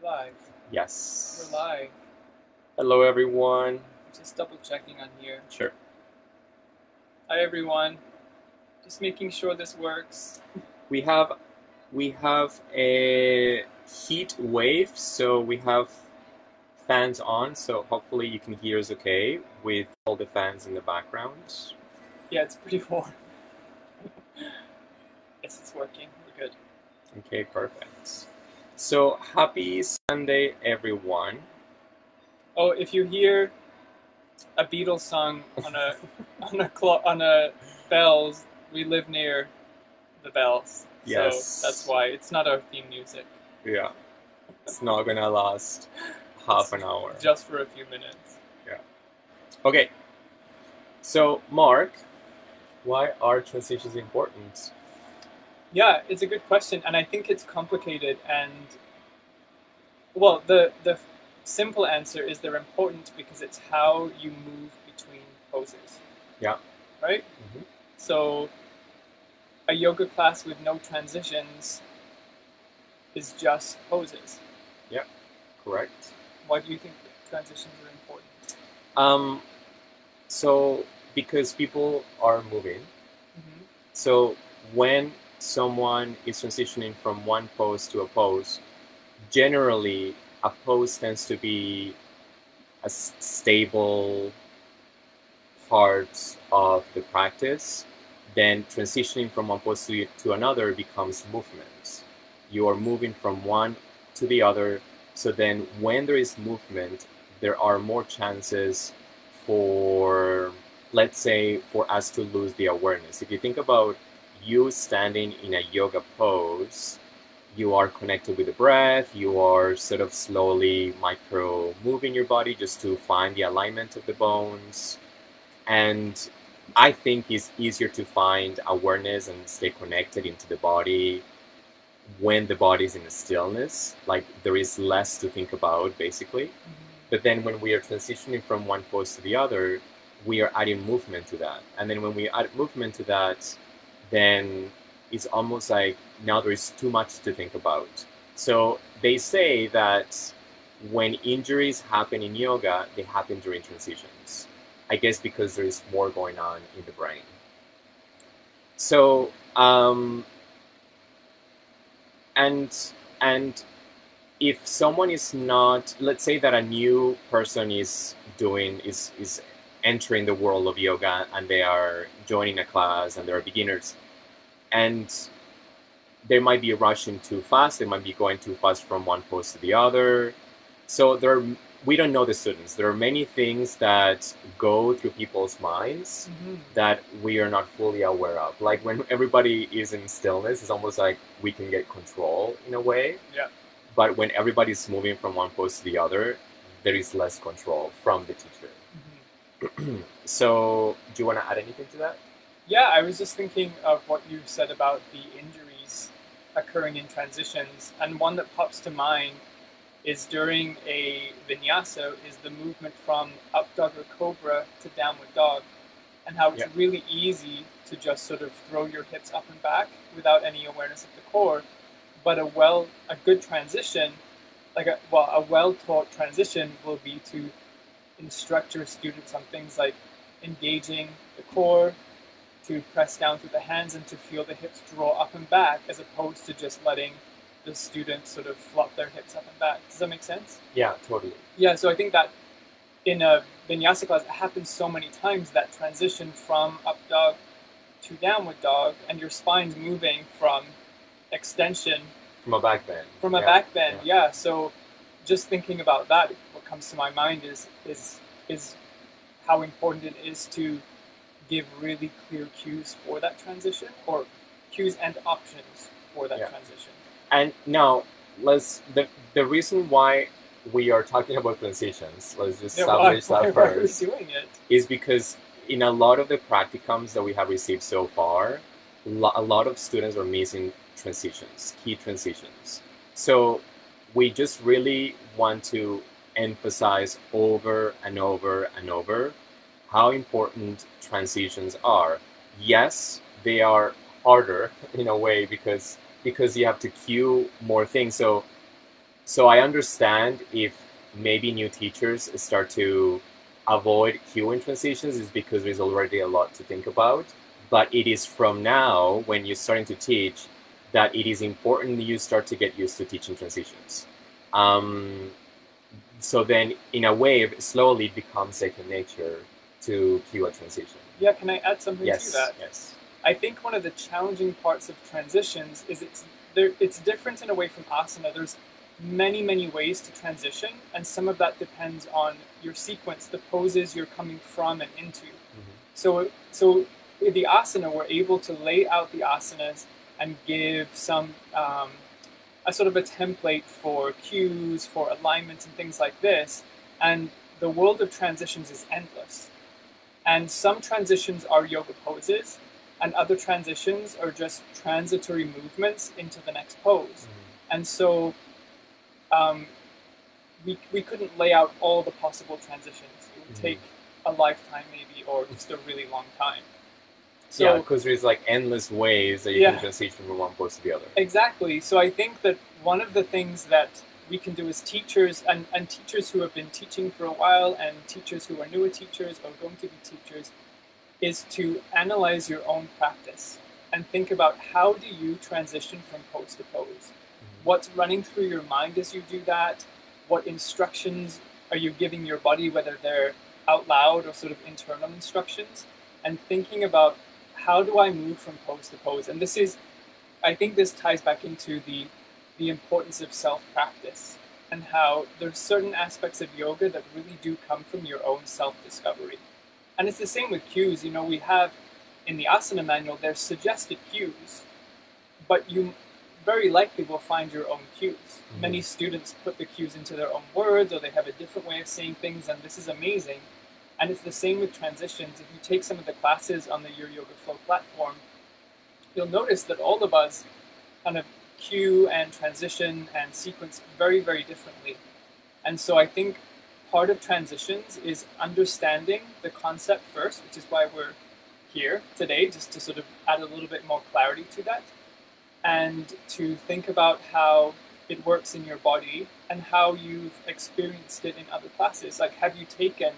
Live. Yes. We're live. Hello, everyone. Just double checking on here. Sure. Hi, everyone. Just making sure this works. We have a heat wave, so we have fans on, so hopefully you can hear us okay with all the fans in the background. Yeah, it's pretty warm. Yes, it's working. We're good. Okay, perfect. So happy Sunday, everyone. Oh, if you hear a Beatles song on a bells, we live near the bells. Yes. So that's why it's not our theme music. Yeah. It's not gonna last half an hour. Just for a few minutes. Yeah. Okay. So, Mark, why are transitions important? Yeah, it's a good question, and I think it's complicated. And well, the simple answer is they're important because it's how you move between poses. Yeah. Right? Mm-hmm. So a yoga class with no transitions is just poses. Yeah, correct. Why do you think transitions are important? So because people are moving. Mm-hmm. So when someone is transitioning from one pose to a pose, generally a pose tends to be a stable part of the practice. Then transitioning from one pose to another becomes movement. You are moving from one to the other. So then when there is movement, there are more chances for, let's say, for us to lose the awareness. If you think about you standing in a yoga pose, you are connected with the breath, you are sort of slowly micro moving your body just to find the alignment of the bones. And I think it's easier to find awareness and stay connected into the body when the body is in a stillness, like there is less to think about, basically. Mm-hmm. But then when we are transitioning from one pose to the other, we are adding movement to that. And then when we add movement to that, then it's almost like now there is too much to think about. So they say that when injuries happen in yoga, they happen during transitions. I guess because there is more going on in the brain. So, and if someone is not, let's say that a new person is entering the world of yoga and they are joining a class and they're beginners, and they might be rushing too fast, they might be going too fast from one pose to the other. So we don't know the students. There are many things that go through people's minds Mm-hmm. that we are not fully aware of. Like when everybody is in stillness, it's almost like we can get control in a way. Yeah. But when everybody's moving from one pose to the other, there is less control from the teacher. Mm-hmm. So do you want to add anything to that? Yeah, I was just thinking of what you said about the injuries occurring in transitions, and one that pops to mind is during a vinyasa is the movement from up dog or cobra to downward dog, and how it's really easy to just sort of throw your hips up and back without any awareness of the core. But a good transition, like a well-taught transition, will be to instruct your students on things like engaging the core, to press down through the hands and to feel the hips draw up and back, as opposed to just letting the students sort of flop their hips up and back. Does that make sense? Yeah, totally. Yeah, so I think that in a vinyasa class, it happens so many times, that transition from up dog to downward dog, and your spine's moving from extension. From a back bend. From a back bend, yeah. So just thinking about that, what comes to my mind is how important it is to give really clear cues for that transition, or cues and options for that transition. And now, the reason why we are talking about transitions, let's just establish that first, is because in a lot of the practicums that we have received so far, a lot of students are missing transitions, key transitions. So we just really want to emphasize over and over and over how important transitions are. Yes, they are harder in a way because you have to cue more things. So So I understand if maybe new teachers start to avoid cueing transitions is because there's already a lot to think about. But it is from now, when you're starting to teach, that it is important you start to get used to teaching transitions. Um, so then, in a way, it slowly becomes second nature to cue a transition. Yeah, can I add something Yes, to that? yes. I think one of the challenging parts of transitions is it's different in a way from asana. There's many ways to transition, and some of that depends on your sequence, the poses you're coming from and into. So with the asana, we're able to lay out the asanas and give some a sort of a template for cues, for alignments, and things like this. And the world of transitions is endless. And some transitions are yoga poses, and other transitions are just transitory movements into the next pose. And so we couldn't lay out all the possible transitions. It would take a lifetime maybe, or just a really long time. So, yeah, because there's like endless ways that you can transition from one pose to the other. Exactly. So I think that one of the things that we can do as teachers, and teachers who have been teaching for a while, and teachers who are newer teachers or going to be teachers, is to analyze your own practice and think about how do you transition from pose to pose? What's running through your mind as you do that? What instructions are you giving your body, whether they're out loud or sort of internal instructions? And thinking about how do I move from pose to pose? And this is, I think this ties back into the importance of self-practice, and how there's certain aspects of yoga that really do come from your own self-discovery. And it's the same with cues. You know, we have in the asana manual, there's suggested cues, but you very likely will find your own cues. Many students put the cues into their own words, or they have a different way of saying things, and this is amazing. And it's the same with transitions. If you take some of the classes on the Your Yoga Flow platform, you'll notice that all of us kind of cue and transition and sequence very differently. And so I think part of transitions is understanding the concept first, which is why we're here today, just to sort of add a little bit more clarity to that, and to think about how it works in your body and how you've experienced it in other classes. Like, have you taken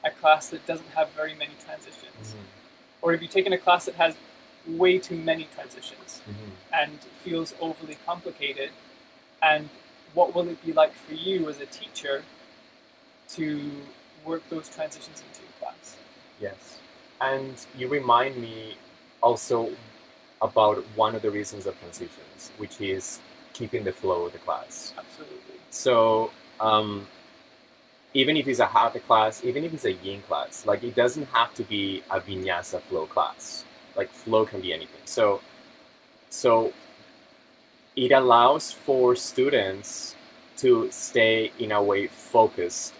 a class that doesn't have very many transitions? Or have you taken a class that has way too many transitions and feels overly complicated? And what will it be like for you as a teacher to work those transitions into your class? Yes. And you remind me also about one of the reasons of transitions, which is keeping the flow of the class. Absolutely. So even if it's a hatha class, even if it's a yin class, like it doesn't have to be a vinyasa flow class. Like flow can be anything. So it allows for students to stay in a way focused,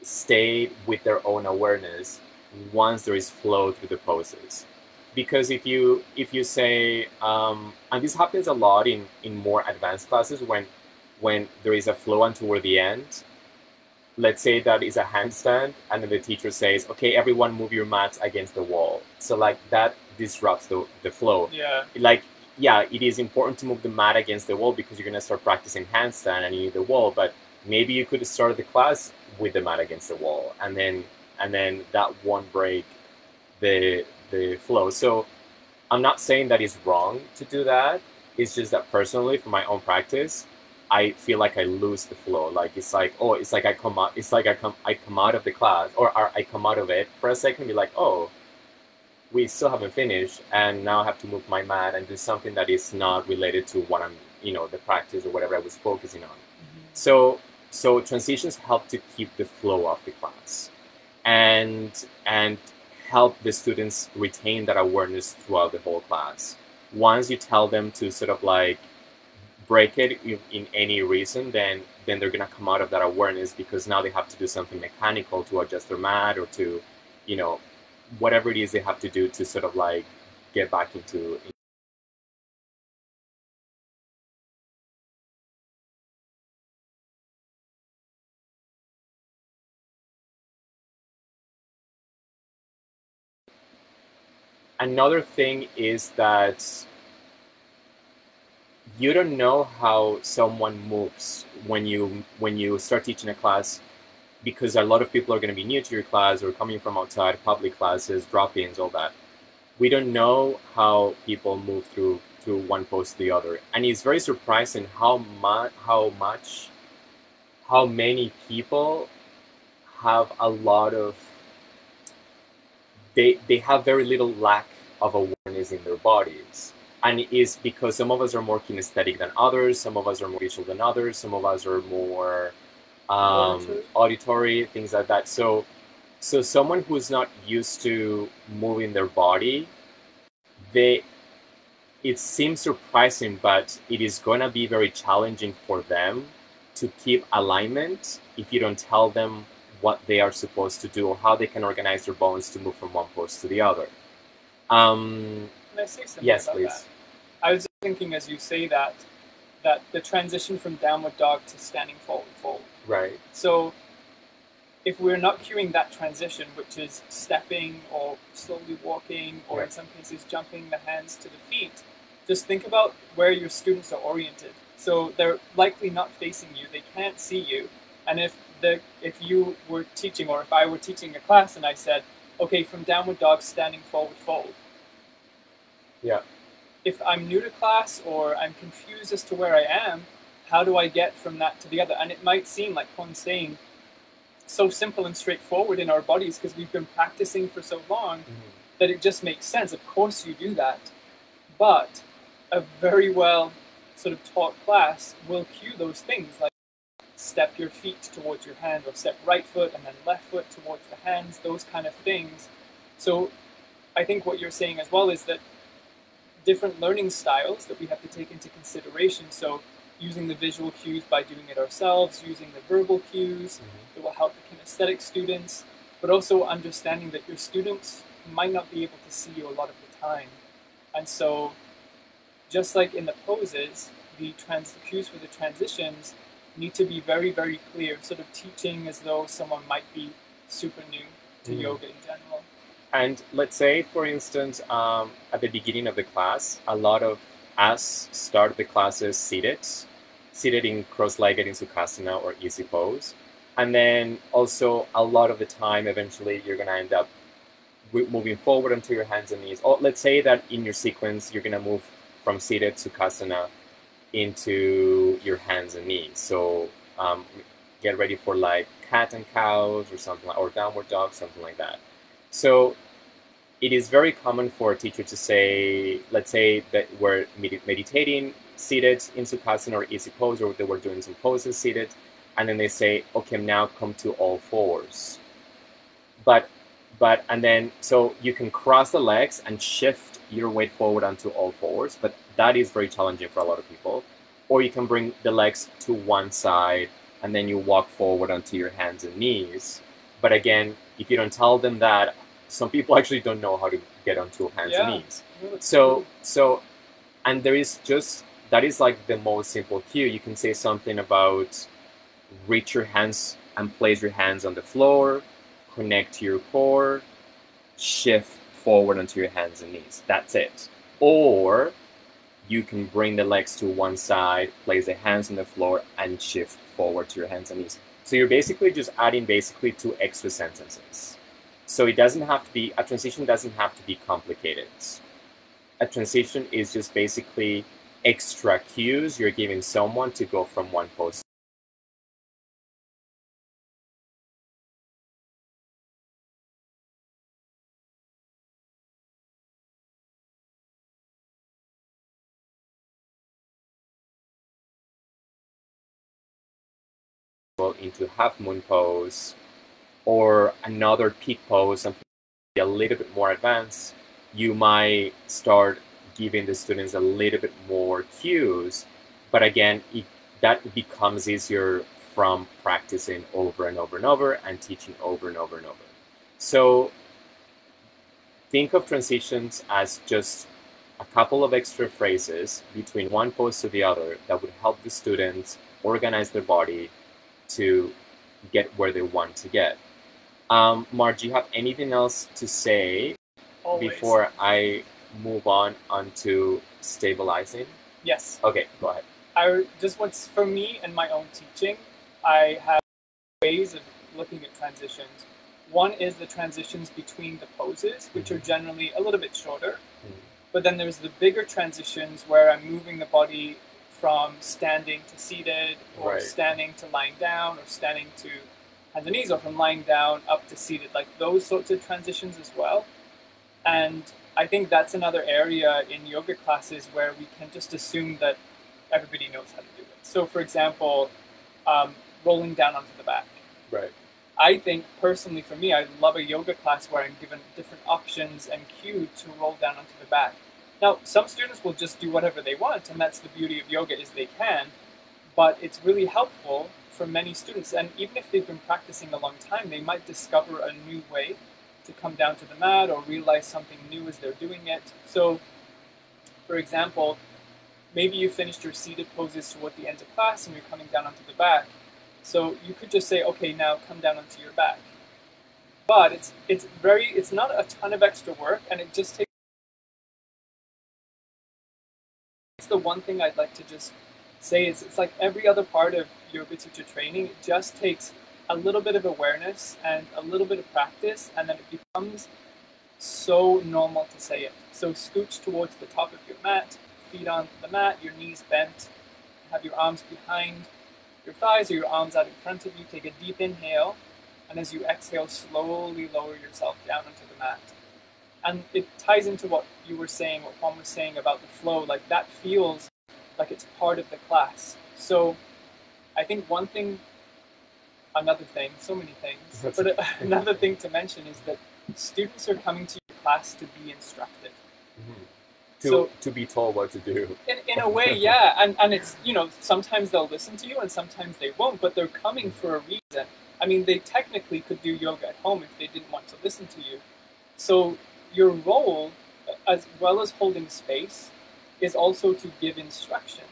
stay with their own awareness once there is flow through the poses. Because if you say, and this happens a lot in more advanced classes, when there is a flow and toward the end, let's say that is a handstand, and then the teacher says, okay, everyone move your mats against the wall. So like that disrupts the flow. Yeah. Like, yeah, it is important to move the mat against the wall because you're going to start practicing handstand and you need the wall, but maybe you could start the class with the mat against the wall, and then that won't break the flow. So I'm not saying that it's wrong to do that. It's just that personally, for my own practice, I feel like I lose the flow. Like it's like, oh, it's like I come out of the class, or I come out of it for a second and be like, oh, we still haven't finished, and now I have to move my mat and do something that is not related to what I'm, the practice or whatever I was focusing on. So transitions help to keep the flow of the class, and help the students retain that awareness throughout the whole class. Once you tell them to sort of like break it in any reason, then they're gonna come out of that awareness, because now they have to do something mechanical to adjust their mat, or to, whatever it is they have to do to sort of like get back into. Another thing is that you don't know how someone moves when you start teaching a class, because a lot of people are going to be new to your class or coming from outside, public classes, drop-ins, all that. We don't know how people move through one post to the other, and it's very surprising how many people have a lot of they have very little lack of awareness in their bodies. And it is because some of us are more kinesthetic than others, some of us are more visual than others, some of us are more auditory, things like that. So someone who's not used to moving their body, it seems surprising, but it is going to be very challenging for them to keep alignment if you don't tell them what they are supposed to do or how they can organize their bones to move from one pose to the other. Can I say something yes, about please. that? I was thinking as you say that the transition from downward dog to standing forward fold. Right. So if we're not cueing that transition, which is stepping or slowly walking, or in some cases jumping the hands to the feet, just think about where your students are oriented. So they're likely not facing you, they can't see you. And if you were teaching, or if I were teaching a class and I said, okay, from downward dog, standing forward fold. Yeah. If I'm new to class or I'm confused as to where I am, how do I get from that to the other? And it might seem, like Juan's saying, so simple and straightforward in our bodies because we've been practicing for so long that it just makes sense. Of course you do that. But a very well sort of taught class will cue those things, like step your feet towards your hand, or step right foot and then left foot towards the hands, those kind of things. So I think what you're saying as well is that different learning styles that we have to take into consideration. So using the visual cues by doing it ourselves, using the verbal cues that will help the kinesthetic students, but also understanding that your students might not be able to see you a lot of the time. And so just like in the poses, the cues for the transitions need to be very, very clear, sort of teaching as though someone might be super new to yoga in general. And let's say, for instance, at the beginning of the class, a lot of us start the classes seated in cross-legged in Sukhasana or easy pose. And then also a lot of the time, eventually, you're going to end up moving forward onto your hands and knees. Or let's say that in your sequence, you're going to move from seated Sukhasana into your hands and knees. So get ready for like cat and cows or something, or downward dog, something like that. So it is very common for a teacher to say, let's say that we're meditating seated in Sukhasana or easy pose, or they were doing some poses seated, and then they say, okay, now come to all fours. And then, so you can cross the legs and shift your weight forward onto all fours, but that is very challenging for a lot of people. Or you can bring the legs to one side and then you walk forward onto your hands and knees. But again, if you don't tell them that, some people actually don't know how to get onto hands and knees. So, and there is just, that is like the most simple cue. You can say something about reach your hands and place your hands on the floor, connect to your core, shift forward onto your hands and knees. That's it. Or you can bring the legs to one side, place the hands on the floor, and shift forward to your hands and knees. So you're basically just adding basically 2 extra sentences. So it doesn't have to be, a transition doesn't have to be complicated. A transition is just basically extra cues you're giving someone to go from one pose into half moon pose or another peak pose, something a little bit more advanced. You might start giving the students a little bit more cues, but again, that becomes easier from practicing over and over and over and teaching over and over and over. So think of transitions as just a couple of extra phrases between one pose to the other that would help the students organize their body to get where they want to get. Mark, do you have anything else to say before I move on to stabilizing? Yes. Okay, go ahead. What's for me and my own teaching, I have ways of looking at transitions. One is the transitions between the poses, which are generally a little bit shorter. But then there's the bigger transitions where I'm moving the body from standing to seated, or standing to lying down, or standing to hands and knees, or from lying down up to seated, like those sorts of transitions as well. And I think that's another area in yoga classes where we can just assume that everybody knows how to do it. So for example, rolling down onto the back. Right. I think personally for me, I love a yoga class where I'm given different options and cued to roll down onto the back. Now, some students will just do whatever they want, and that's the beauty of yoga, is they can, but it's really helpful for many students, and even if they've been practicing a long time, they might discover a new way to come down to the mat or realize something new as they're doing it. So, for example, maybe you finished your seated poses toward the end of class and you're coming down onto the back. So you could just say, okay, now come down onto your back. But it's not a ton of extra work, and it just takes. It's the one thing I'd like to just say is it's like every other part of yoga teacher training. It just takes a little bit of awareness and a little bit of practice, and then it becomes so normal to say it. So scooch towards the top of your mat, feet on the mat, your knees bent, have your arms behind your thighs or your arms out in front of you. Take a deep inhale, and as you exhale, slowly lower yourself down onto the mat. And it ties into what you were saying, what Juan was saying about the flow. Like that feels like it's part of the class. So I think another thing, so many things, but another thing to mention is that students are coming to your class to be instructed. To be told what to do. In a way, yeah. And it's, sometimes they'll listen to you and sometimes they won't, but they're coming for a reason. I mean, they technically could do yoga at home if they didn't want to listen to you. So your role, as well as holding space, is also to give instruction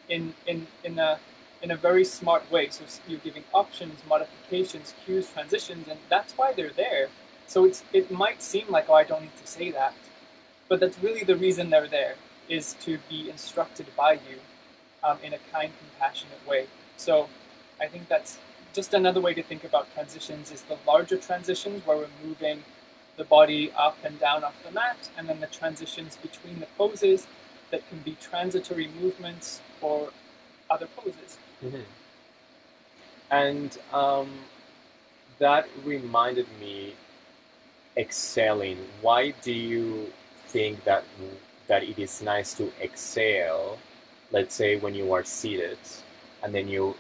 in a very smart way. So you're giving options, modifications, cues, transitions, and that's why they're there. So it might seem like, oh, I don't need to say that. But that's really the reason they're there, is to be instructed by you in a kind, compassionate way. So I think that's just another way to think about transitions, is the larger transitions where we're moving the body up and down off the mat, and then the transitions between the poses that can be transitory movements or other poses. And that reminded me, exhaling. Why do you think that it is nice to exhale, let's say when you are seated, and then you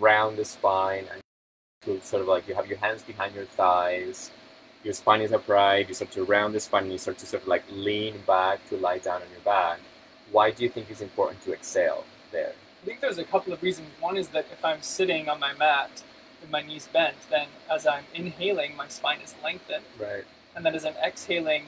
round the spine and you sort of like you have your hands behind your thighs, your spine is upright, you start to round the spine and you start to sort of like lean back to lie down on your back. Why do you think it's important to exhale there? I think there's a couple of reasons. One is that if I'm sitting on my mat with my knees bent, then as I'm inhaling, my spine is lengthened. Right. And then as I'm exhaling,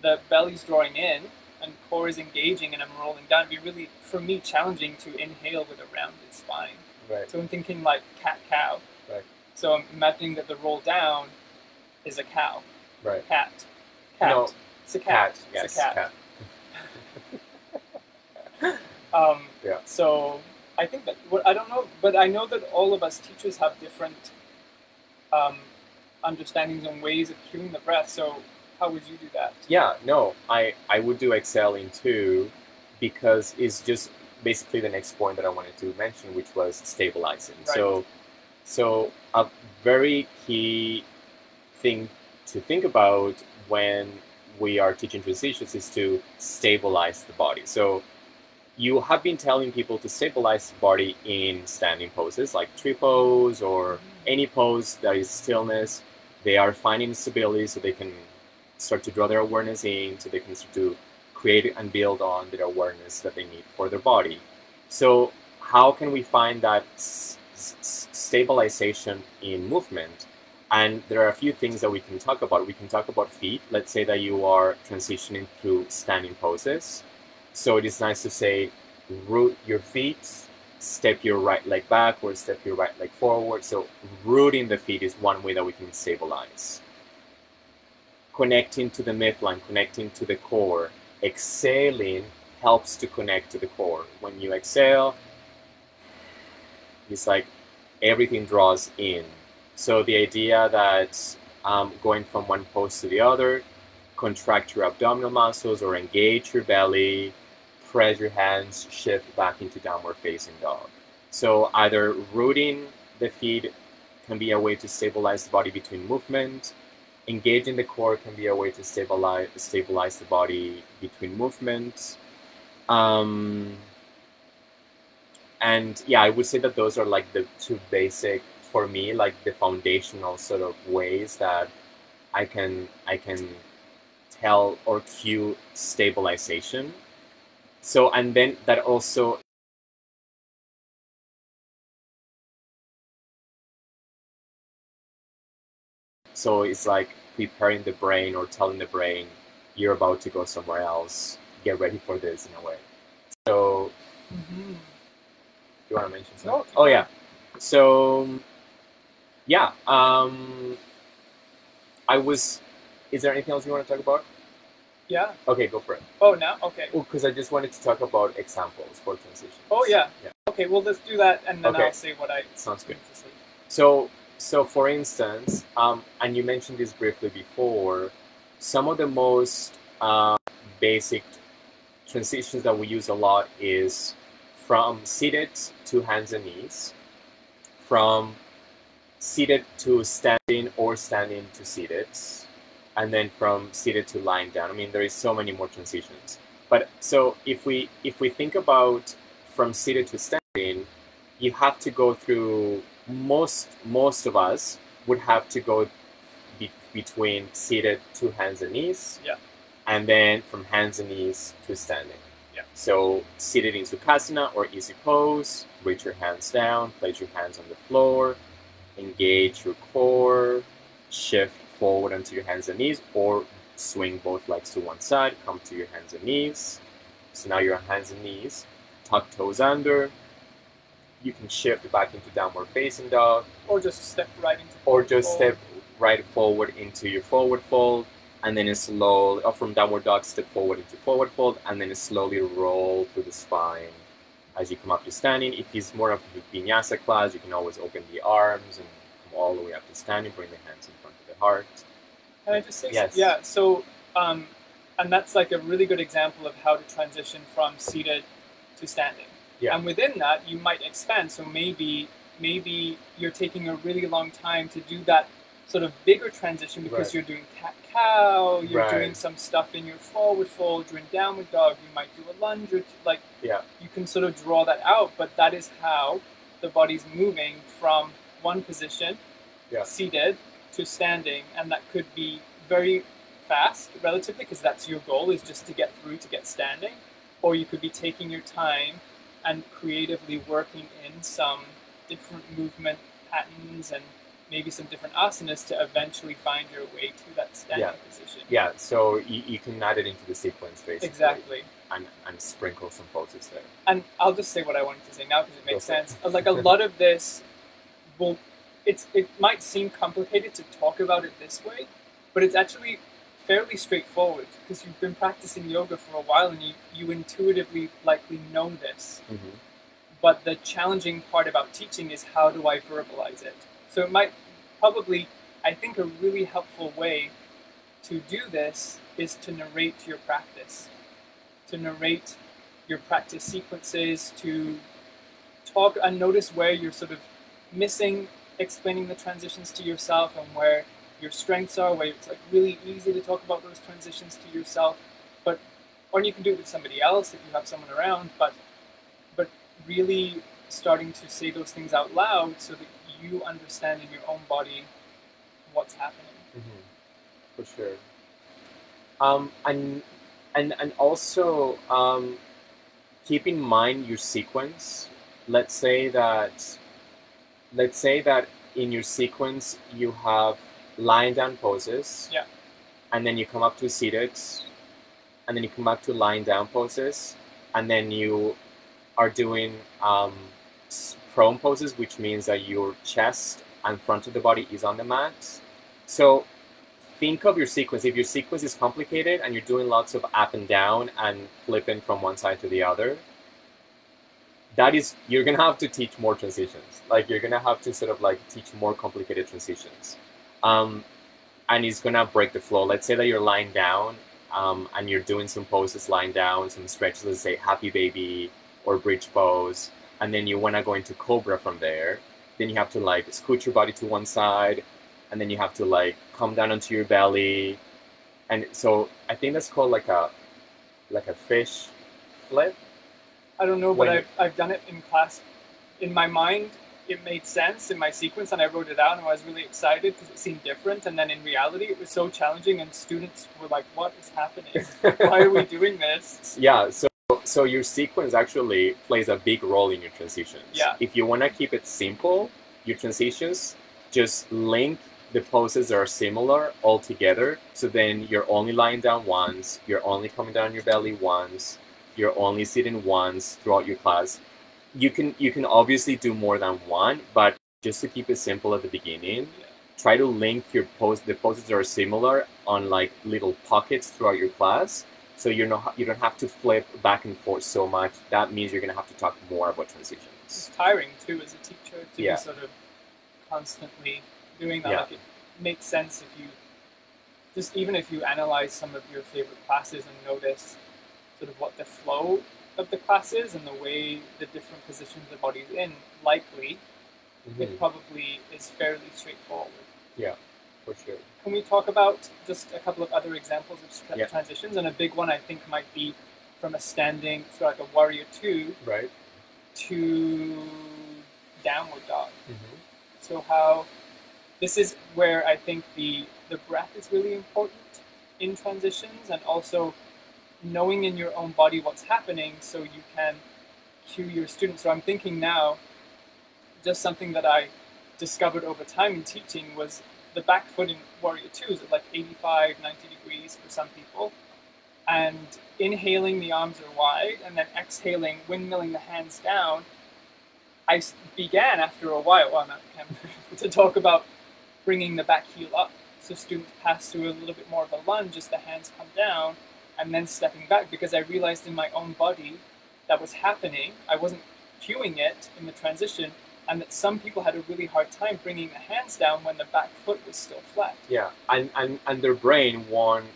the belly's drawing in and core is engaging and I'm rolling down. It'd be really, for me, challenging to inhale with a rounded spine. Right. So I'm thinking like cat-cow. Right. So I'm imagining that the roll down is a cow. Right. Cat. No. It's a cat. Yes, it's a cat. Yeah. So I think that, I don't know, but I know that all of us teachers have different understandings and ways of cueing the breath. So how would you do that? Yeah, no, I would do exhaling too, because it's just basically the next point that I wanted to mention, which was stabilizing. Right. So a very key thing to think about when we are teaching transitions is to stabilize the body. So you have been telling people to stabilize the body in standing poses like tree pose or any pose that is stillness. They are finding stability so they can start to draw their awareness in, so they can start to create and build on their awareness that they need for their body. So how can we find that stabilization in movement? And there are a few things that we can talk about. We can talk about feet. Let's say that you are transitioning through standing poses. So it is nice to say, root your feet, step your right leg back, or step your right leg forward. So rooting the feet is one way that we can stabilize. Connecting to the midline, connecting to the core, exhaling helps to connect to the core. When you exhale, it's like everything draws in. So the idea that going from one pose to the other, contract your abdominal muscles or engage your belly, press your hands, shift back into downward facing dog. So either rooting the feet can be a way to stabilize the body between movement. Engaging the core can be a way to stabilize the body between movements. And yeah, I would say that those are like the two basic, for me, like the foundational sort of ways that I can tell or cue stabilization. So, and then that also, so it's like preparing the brain or telling the brain, you're about to go somewhere else, get ready for this in a way. So, do you want to mention something? No, oh yeah. So, yeah, is there anything else you want to talk about? Yeah. Okay, go for it. Oh, now? Okay. Oh, because I just wanted to talk about examples for transitions. Oh, yeah. Yeah. Okay, well, let's do that, and then Okay. I'll say what I Sounds good. need to say. So for instance, and you mentioned this briefly before, some of the most basic transitions that we use a lot is from seated to hands and knees, from seated to standing or standing to seated, and then from seated to lying down. I mean, there is so many more transitions. But so if we think about from seated to standing, you have to go through, most of us would have to go between seated to hands and knees. Yeah. And then from hands and knees to standing. Yeah. So seated in Sukhasana or easy pose, reach your hands down, place your hands on the floor, engage your core, shift forward onto your hands and knees, or swing both legs to one side, come to your hands and knees. So now you're on hands and knees, tuck toes under. You can shift back into downward facing dog. Or just step right into Or just fold. step right forward into your forward fold, and then slowly, or from downward dog, step forward into forward fold, and then slowly roll through the spine as you come up to standing. If it's more of a vinyasa class, you can always open the arms and come all the way up to standing, bring the hands in front of the heart. Can I just say Yes. Yeah, so, and that's like a really good example of how to transition from seated to standing. Yeah. And within that, you might expand. So maybe you're taking a really long time to do that sort of bigger transition because Right. you're doing cat-cow, you're Right. doing some stuff in your forward fold, you're in downward dog, you might do a lunge, or like Yeah. you can sort of draw that out, but that is how the body's moving from one position, Yeah. seated, to standing, and that could be very fast, relatively, because that's your goal, is just to get through to get standing, or you could be taking your time and creatively working in some different movement patterns and maybe some different asanas to eventually find your way to that standing position. Yeah, so you can add it into the sequence, basically. Exactly. And sprinkle some poses there. And I'll just say what I wanted to say now because it makes Go for it. sense. Like a lot of this it might seem complicated to talk about it this way, but it's actually fairly straightforward because you've been practicing yoga for a while and you intuitively likely know this. Mm-hmm. But the challenging part about teaching is how do I verbalize it? So it might probably, I think a really helpful way to do this is to narrate your practice, to narrate your practice sequences, to talk and notice where you're sort of missing explaining the transitions to yourself and where your strengths are, where it's like really easy to talk about those transitions to yourself, or you can do it with somebody else if you have someone around, but really starting to say those things out loud so that you understand in your own body what's happening. Mm-hmm. For sure. And also keep in mind your sequence. Let's say that in your sequence you have lying down poses. Yeah. And then you come up to seated, and then you come back to lying down poses, and then you are doing prone poses, which means that your chest and front of the body is on the mat. So think of your sequence. If your sequence is complicated and you're doing lots of up and down and flipping from one side to the other, you're gonna have to teach more transitions. Like you're gonna have to sort of like teach more complicated transitions, and it's gonna break the flow. Let's say that you're lying down, and you're doing some poses lying down, some stretches. Let's say happy baby or bridge pose, and then you wanna go into cobra from there. Then you have to like scoot your body to one side, and then you have to like come down onto your belly, and so I think that's called like a fish flip. I don't know, but I've done it in class. In my mind, it made sense in my sequence, and I wrote it out, and I was really excited because it seemed different. And then in reality, it was so challenging, and students were like, "What is happening? Why are we doing this?" Yeah, so your sequence actually plays a big role in your transitions. Yeah. If you want to keep it simple, your transitions just link the poses that are similar all together. So then you're only lying down once, you're only coming down your belly once, you're only sitting once throughout your class. You can obviously do more than one, but just to keep it simple at the beginning, try to link the poses that are similar on like little pockets throughout your class. So you don't have to flip back and forth so much. That means you're gonna have to talk more about transitions. It's tiring too as a teacher to Yeah. be sort of constantly doing that. Yeah. Like it makes sense if you even if you analyze some of your favorite classes and notice sort of what the flow of the class is and the way the different positions the body's in, likely it probably is fairly straightforward. Yeah, for sure. Can we talk about just a couple of other examples of transitions? And a big one I think might be from a standing, so like a warrior two, right, to downward dog. So how this is where I think the breath is really important in transitions, and also knowing in your own body what's happening so you can cue your students. So I'm thinking now, just something that I discovered over time in teaching was the back foot in warrior twos at like 85, 90 degrees for some people. And inhaling, the arms are wide, and then exhaling, windmilling the hands down. I began after a while, to talk about bringing the back heel up. So students pass through a little bit more of a lunge as the hands come down, and then stepping back, because I realized in my own body that was happening. I wasn't cueing it in the transition, and that some people had a really hard time bringing the hands down when the back foot was still flat. Yeah, and their brain won't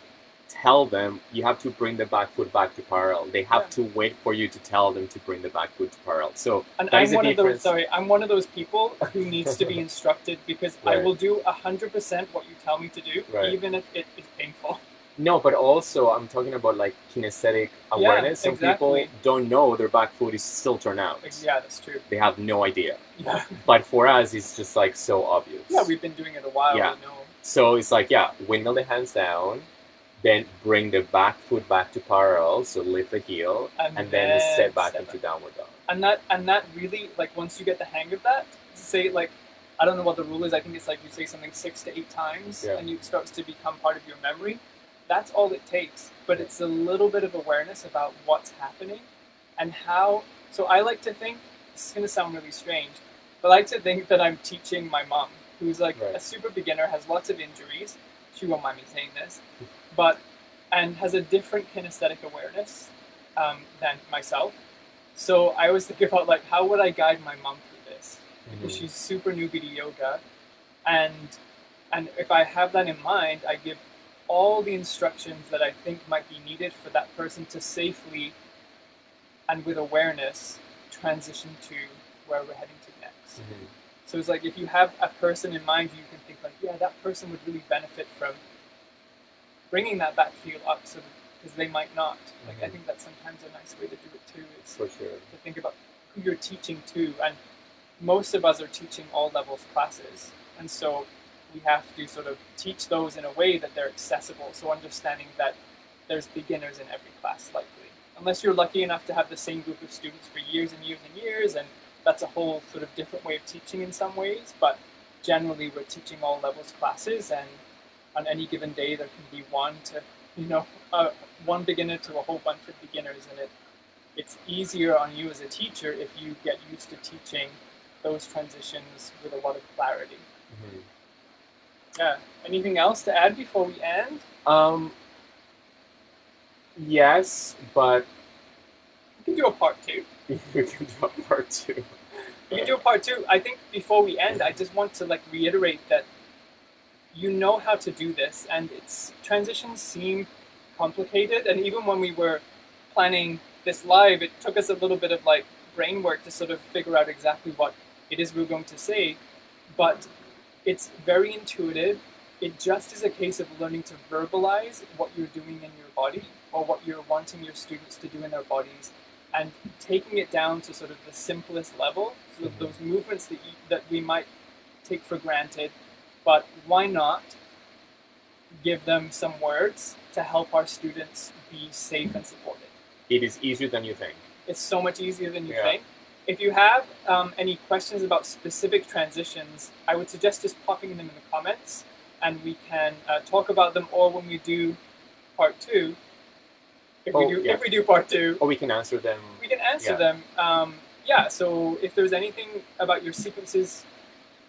tell them you have to bring the back foot back to parallel. They have to wait for you to tell them to bring the back foot to parallel. So and I'm one of those people who needs to be instructed, because I will do 100% what you tell me to do, even if it is painful. No, but also I'm talking about like kinesthetic awareness. Some people don't know their back foot is still turned out. Yeah, that's true. They have no idea. Yeah. But for us, it's just like so obvious. Yeah, we've been doing it a while. Yeah. We know. So it's like, windmill the hands down, then bring the back foot back to parallel, so lift the heel, and then step back into downward dog. And that really, like, once you get the hang of that, say, like, I don't know what the rule is, I think it's like you say something 6 to 8 times, and it starts to become part of your memory. That's all it takes, but it's a little bit of awareness about what's happening and how. So I like to think, this is going to sound really strange, but I like to think that I'm teaching my mom, who's like a super beginner, has lots of injuries. She won't mind me saying this, and has a different kinesthetic awareness than myself. So I always think about, like, how would I guide my mom through this? Because she's super newbie to yoga, and if I have that in mind, I give all the instructions that I think might be needed for that person to safely and with awareness transition to where we're heading to next. So it's like, if you have a person in mind, you can think like, yeah, that person would really benefit from bringing that back heel up, so because they might not. Like, I think that's sometimes a nice way to do it too, is to think about who you're teaching to. And most of us are teaching all levels classes, and so we have to sort of teach those in a way that they're accessible. So understanding that there's beginners in every class, likely. Unless you're lucky enough to have the same group of students for years and years and years, and that's a whole sort of different way of teaching in some ways. But generally, we're teaching all levels classes, and on any given day, there can be one beginner to a whole bunch of beginners, and it's easier on you as a teacher if you get used to teaching those transitions with a lot of clarity. Yeah. Anything else to add before we end? Yes, but We can do a part two. we can do a part two. We can do a part two. I think before we end, I just want to like reiterate that you know how to do this, and its transitions seem complicated. And even when we were planning this live, it took us a little bit of like brain work to sort of figure out exactly what it is we're going to say. But it's very intuitive. It just is a case of learning to verbalize what you're doing in your body or what you're wanting your students to do in their bodies, and taking it down to sort of the simplest level, so those movements that we might take for granted, but why not give them some words to help our students be safe and supported? It is easier than you think. It's so much easier than you think. If you have any questions about specific transitions, I would suggest just popping them in the comments, and we can talk about them, or when we do part two, if we do part two, or we can answer them. We can answer them. So if there's anything about your sequences,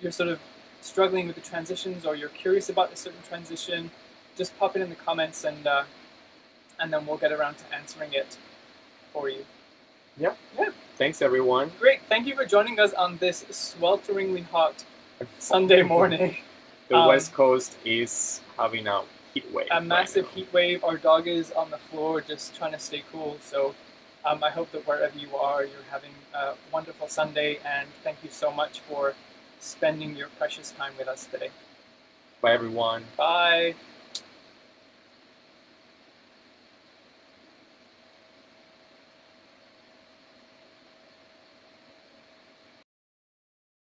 you're sort of struggling with the transitions, or you're curious about a certain transition, just pop it in the comments, and then we'll get around to answering it for you. Yeah. Thanks, everyone. Great. Thank you for joining us on this swelteringly hot Sunday morning. The West Coast is having a heat wave. A massive heat wave. Our dog is on the floor just trying to stay cool. So I hope that wherever you are, you're having a wonderful Sunday. And thank you so much for spending your precious time with us today. Bye, everyone. Bye.